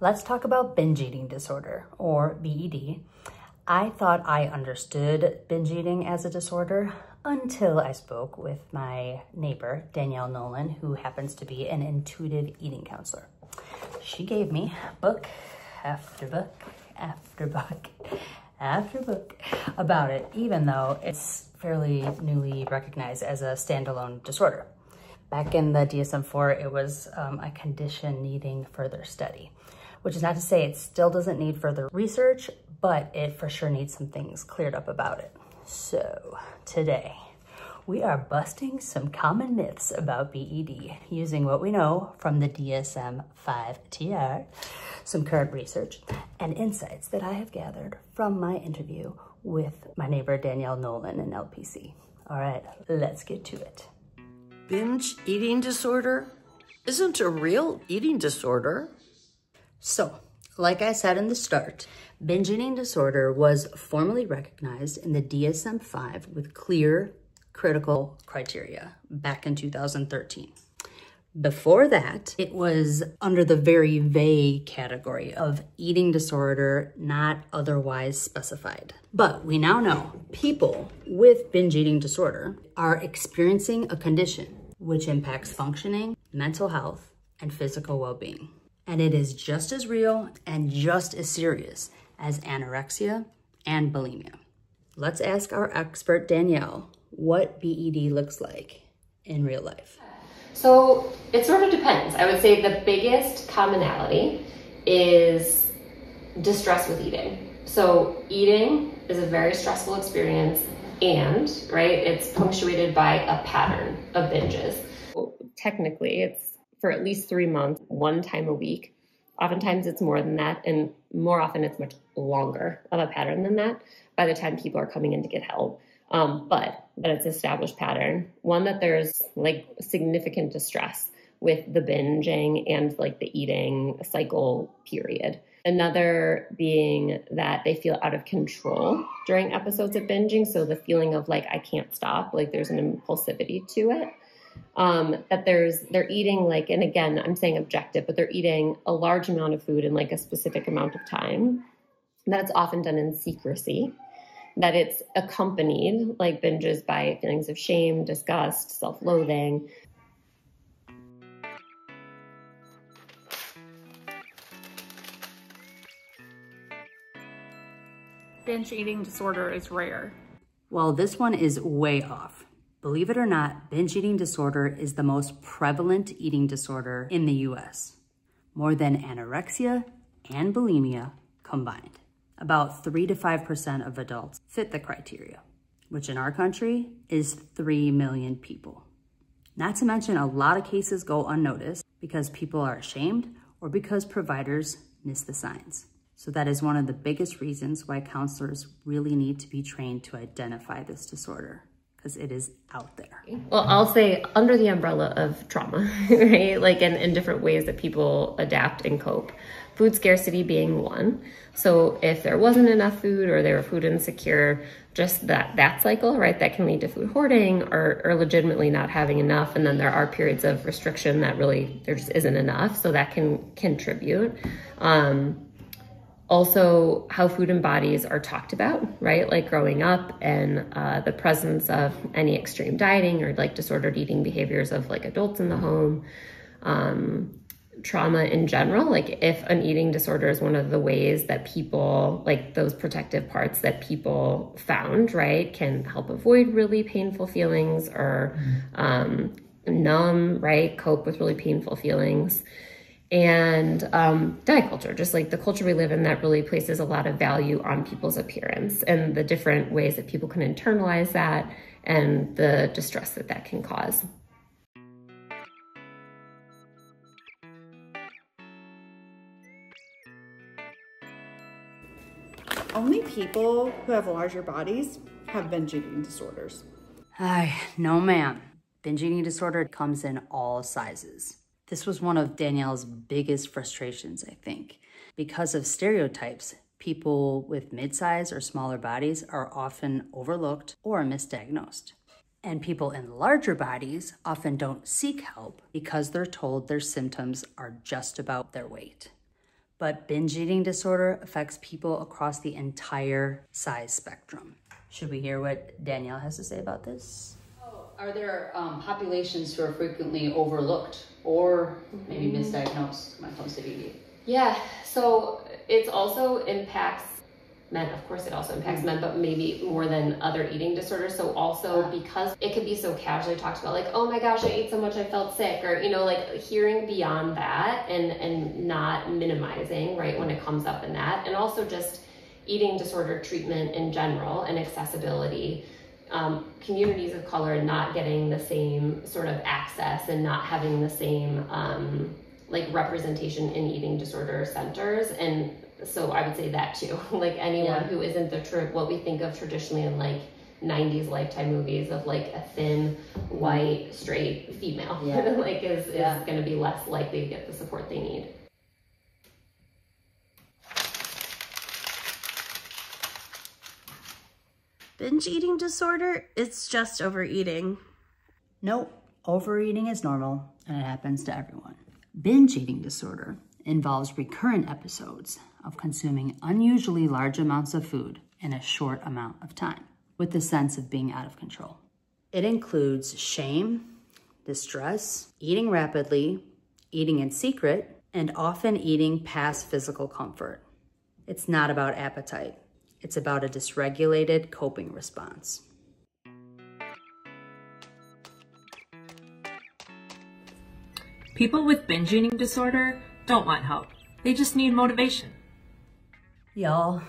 Let's talk about binge eating disorder, or BED. I thought I understood binge eating as a disorder until I spoke with my neighbor, Danielle Nolan, who happens to be an intuitive eating counselor. She gave me book after book after book after book about it, even though it's fairly newly recognized as a standalone disorder. Back in the DSM-4, it was a condition needing further study, which is not to say it still doesn't need further research, but it for sure needs some things cleared up about it. So today, we are busting some common myths about BED using what we know from the DSM-5 TR, some current research, and insights that I have gathered from my interview with my neighbor Danielle Nolan in LPC. All right, let's get to it. Binge eating disorder isn't a real eating disorder. So, like I said in the start, binge eating disorder was formally recognized in the DSM-5 with clear critical criteria back in 2013. Before that, it was under the very vague category of eating disorder not otherwise specified. But we now know people with binge eating disorder are experiencing a condition which impacts functioning, mental health, and physical well-being. And it is just as real and just as serious as anorexia and bulimia. Let's ask our expert, Danielle, what BED looks like in real life. So it sort of depends. I would say the biggest commonality is distress with eating. So eating is a very stressful experience and, right, it's punctuated by a pattern of binges. Technically, it's for at least 3 months, one time a week. Oftentimes it's more than that, and more often it's much longer of a pattern than that by the time people are coming in to get help. But that it's an established pattern, one that there's like significant distress with the binging and like the eating cycle period. Another being that they feel out of control during episodes of binging. So the feeling of like, I can't stop, like there's an impulsivity to it. That they're eating like, and again, I'm saying objective, but they're eating a large amount of food in like a specific amount of time. That it's often done in secrecy. That it's accompanied, like binges, by feelings of shame, disgust, self-loathing. Binge eating disorder is rare. Well, this one is way off. Believe it or not, binge eating disorder is the most prevalent eating disorder in the US, more than anorexia and bulimia combined. About 3 to 5% of adults fit the criteria, which in our country is 3 million people. Not to mention a lot of cases go unnoticed because people are ashamed or because providers miss the signs. So that is one of the biggest reasons why counselors really need to be trained to identify this disorder, because it is out there. Well, I'll say under the umbrella of trauma, right? Like in different ways that people adapt and cope. Food scarcity being one. So if there wasn't enough food or they were food insecure, just that cycle, right? That can lead to food hoarding or legitimately not having enough. And then there are periods of restriction that really there just isn't enough. So that can contribute. Also, how food and bodies are talked about, right? Like growing up and the presence of any extreme dieting or like disordered eating behaviors of like adults in the home. Trauma in general, like if an eating disorder is one of the ways that people, like those protective parts that people found, right, can help avoid really painful feelings or numb, right, cope with really painful feelings. And diet culture, just like the culture we live in that really places a lot of value on people's appearance and the different ways that people can internalize that and the distress that that can cause. Only people who have larger bodies have binge eating disorders. No ma'am. Binge eating disorder comes in all sizes. This was one of Danielle's biggest frustrations, I think. Because of stereotypes, people with mid-size or smaller bodies are often overlooked or misdiagnosed. And people in larger bodies often don't seek help because they're told their symptoms are just about their weight. but binge eating disorder affects people across the entire size spectrum. Should we hear what Danielle has to say about this? Are there populations who are frequently overlooked or maybe misdiagnosed when it comes to BD? Yeah, so it also impacts men. Of course, it also impacts men, but maybe more than other eating disorders. So also because it could be so casually talked about, like, oh my gosh, I ate so much, I felt sick, or, you know, like hearing beyond that and not minimizing, right, when it comes up in that. And also just eating disorder treatment in general and accessibility. Communities of color not getting the same sort of access and not having the same like representation in eating disorder centers. And so I would say that too, like anyone who isn't what we think of traditionally in like 90s Lifetime movies of like a thin, white, straight female, like is going to be less likely to get the support they need. Binge eating disorder, it's just overeating. Nope, overeating is normal and it happens to everyone. Binge eating disorder involves recurrent episodes of consuming unusually large amounts of food in a short amount of time with the sense of being out of control. It includes shame, distress, eating rapidly, eating in secret, and often eating past physical comfort. It's not about appetite. It's about a dysregulated coping response. People with binge eating disorder don't want help. They just need motivation. Y'all,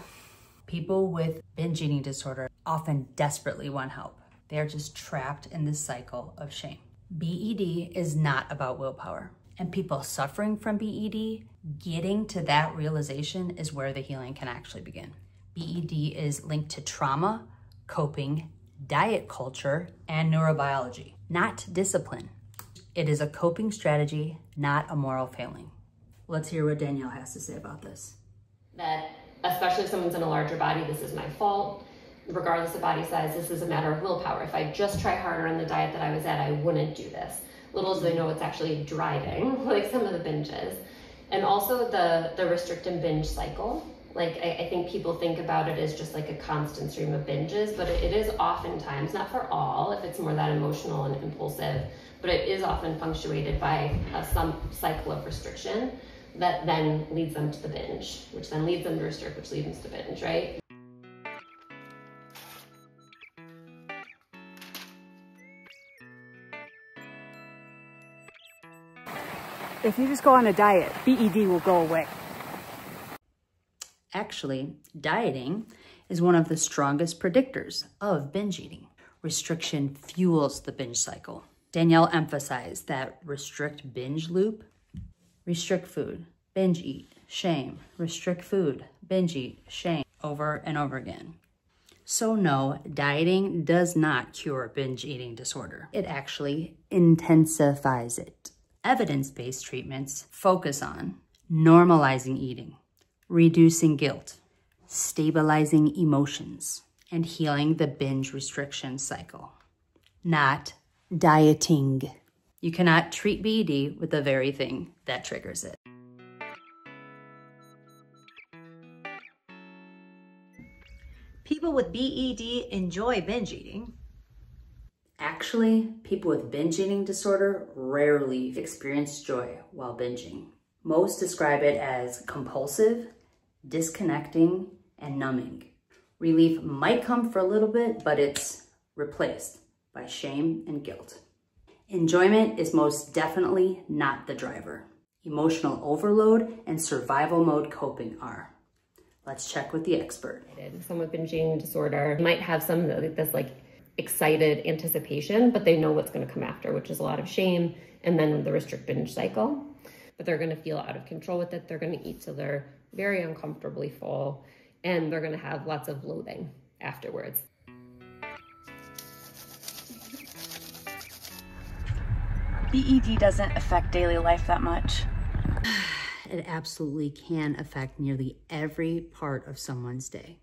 people with binge eating disorder often desperately want help. They're just trapped in this cycle of shame. BED is not about willpower. And people suffering from BED, getting to that realization is where the healing can actually begin. BED is linked to trauma, coping, diet culture, and neurobiology, not discipline. It is a coping strategy, not a moral failing. Let's hear what Danielle has to say about this. That especially if someone's in a larger body, this is my fault. Regardless of body size, this is a matter of willpower. If I just try harder on the diet that I was at, I wouldn't do this. Little do they know it's actually driving, like some of the binges. And also the restrict and binge cycle. Like I think people think about it as just like a constant stream of binges, but it is oftentimes, not for all, if it's more that emotional and impulsive, but it is often punctuated by some cycle of restriction that then leads them to the binge, which then leads them to restrict, which leads them to binge, right? If you just go on a diet, BED will go away. Actually, dieting is one of the strongest predictors of binge eating. Restriction fuels the binge cycle. Danielle emphasized that restrict binge loop, restrict food, binge eat, shame, restrict food, binge eat, shame, over and over again. So no, dieting does not cure binge eating disorder. It actually intensifies it. Evidence-based treatments focus on normalizing eating, reducing guilt, stabilizing emotions, and healing the binge restriction cycle, not dieting. You cannot treat BED with the very thing that triggers it. People with BED enjoy binge eating. Actually, people with binge eating disorder rarely experience joy while binging. Most describe it as compulsive, disconnecting, and numbing. Relief might come for a little bit, but it's replaced by shame and guilt. Enjoyment is most definitely not the driver. Emotional overload and survival mode coping are. Let's check with the expert. Someone with binge eating disorder might have some of this like excited anticipation, but they know what's going to come after, which is a lot of shame and then the restrict binge cycle. But they're going to feel out of control with it. They're going to eat till they're very uncomfortably full, and they're going to have lots of loathing afterwards. BED doesn't affect daily life that much. It absolutely can affect nearly every part of someone's day.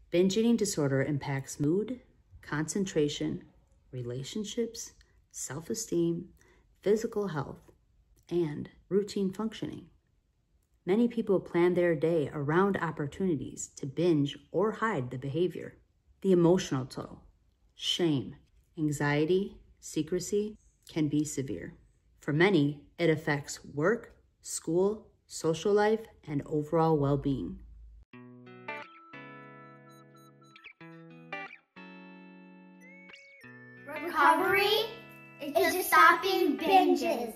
Binge eating disorder impacts mood, concentration, relationships, self-esteem, physical health, and routine functioning. Many people plan their day around opportunities to binge or hide the behavior. The emotional toll, shame, anxiety, secrecy can be severe. For many, it affects work, school, social life, and overall well-being. Recovery is stopping binges.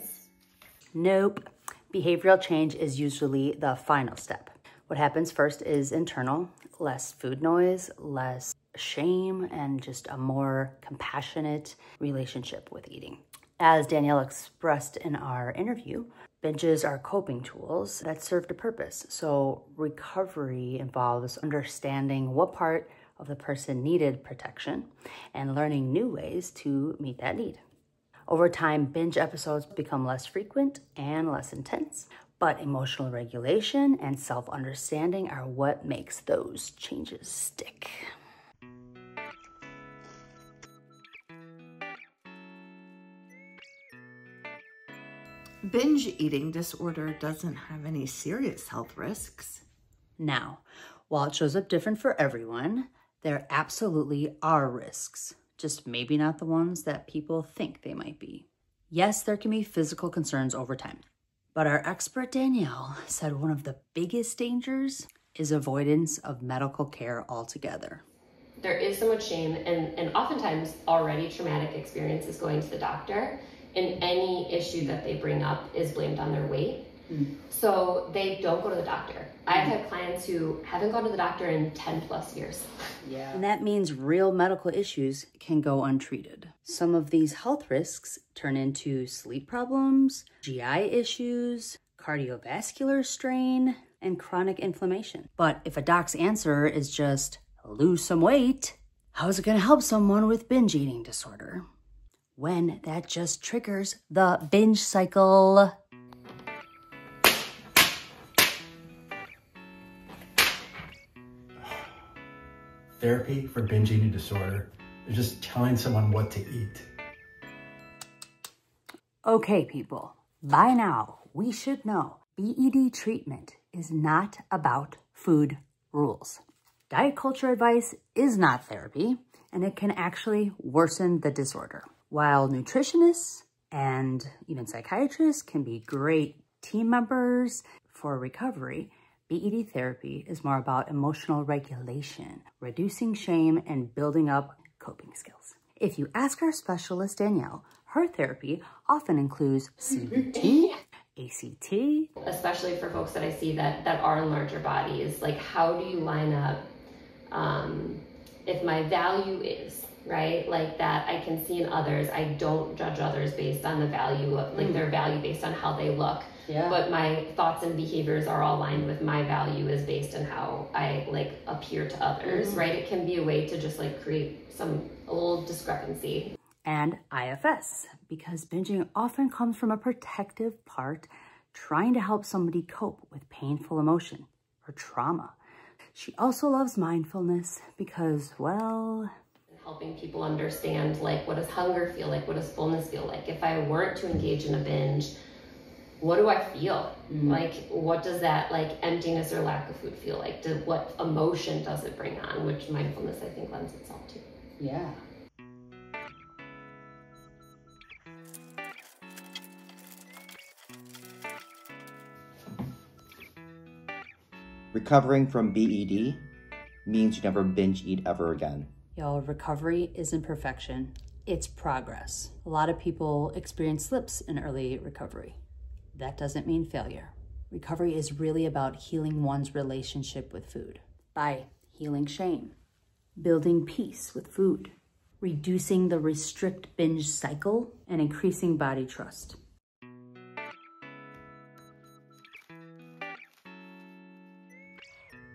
Nope. Behavioral change is usually the final step. What happens first is internal, less food noise, less shame, and just a more compassionate relationship with eating. As Danielle expressed in our interview, binges are coping tools that served a purpose. So recovery involves understanding what part of the person needed protection and learning new ways to meet that need. Over time, binge episodes become less frequent and less intense, but emotional regulation and self-understanding are what makes those changes stick. Binge eating disorder doesn't have any serious health risks. Now, while it shows up different for everyone, there absolutely are risks, just maybe not the ones that people think they might be. Yes, there can be physical concerns over time, but our expert Danielle said one of the biggest dangers is avoidance of medical care altogether. There is so much shame and oftentimes already traumatic experiences going to the doctor, and any issue that they bring up is blamed on their weight. So they don't go to the doctor. I've had clients who haven't gone to the doctor in 10 plus years. Yeah. And that means real medical issues can go untreated. Some of these health risks turn into sleep problems, GI issues, cardiovascular strain, and chronic inflammation. But if a doc's answer is just lose some weight, how is it going to help someone with binge eating disorder when that just triggers the binge cycle? Therapy for binge eating disorder is just telling someone what to eat. Okay, people, by now we should know BED treatment is not about food rules. Diet culture advice is not therapy, and it can actually worsen the disorder. While nutritionists and even psychiatrists can be great team members for recovery, BED therapy is more about emotional regulation, reducing shame, and building up coping skills. If you ask our specialist, Danielle, her therapy often includes CBT, ACT. Especially for folks that I see that are in larger bodies, like how do you line up if my value is, right, like that I can see in others, I don't judge others based on the value of, like their value based on how they look. Yeah. But my thoughts and behaviors are all aligned with my value is based on how I like appear to others, right? It can be a way to just like create a little discrepancy. And IFS, because binging often comes from a protective part trying to help somebody cope with painful emotion or trauma. She also loves mindfulness because, well, helping people understand like what does hunger feel like, what does fullness feel like? If I weren't to engage in a binge, what do I feel? Like, what does that like emptiness or lack of food feel like? What emotion does it bring on? Which mindfulness I think lends itself to. Yeah. Recovering from BED means you never binge eat ever again. Y'all, recovery isn't perfection, it's progress. A lot of people experience slips in early recovery. That doesn't mean failure. Recovery is really about healing one's relationship with food by healing shame, building peace with food, reducing the restrict binge cycle, and increasing body trust.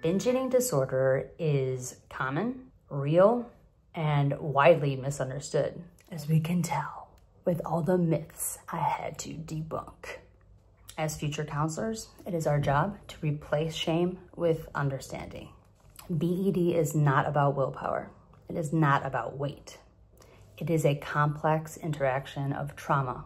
Binge eating disorder is common, real, and widely misunderstood, as we can tell with all the myths I had to debunk. As future counselors, it is our job to replace shame with understanding. BED is not about willpower. It is not about weight. It is a complex interaction of trauma,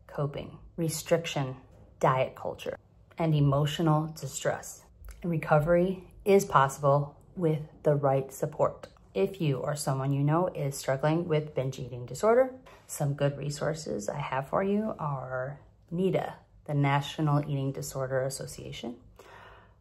coping, restriction, diet culture, and emotional distress. And recovery is possible with the right support. If you or someone you know is struggling with binge eating disorder, some good resources I have for you are NEIU, the National Eating Disorder Association,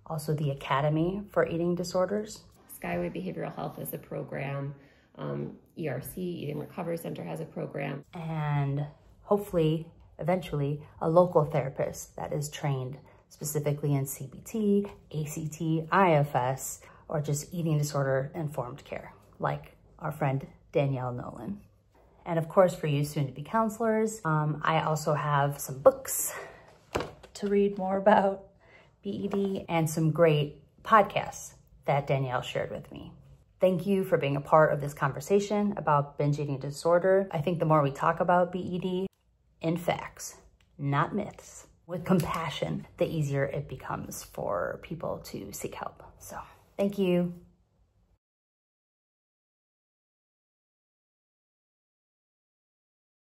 also the Academy for Eating Disorders. Skyway Behavioral Health is a program. ERC, Eating Recovery Center, has a program. And hopefully, eventually, a local therapist that is trained specifically in CBT, ACT, IFS, or just eating disorder informed care, like our friend Danielle Nolan. And of course, for you soon-to-be counselors, I also have some books to read more about BED and some great podcasts that Danielle shared with me. Thank you for being a part of this conversation about binge eating disorder. I think the more we talk about BED in facts, not myths, with compassion, the easier it becomes for people to seek help. So thank you.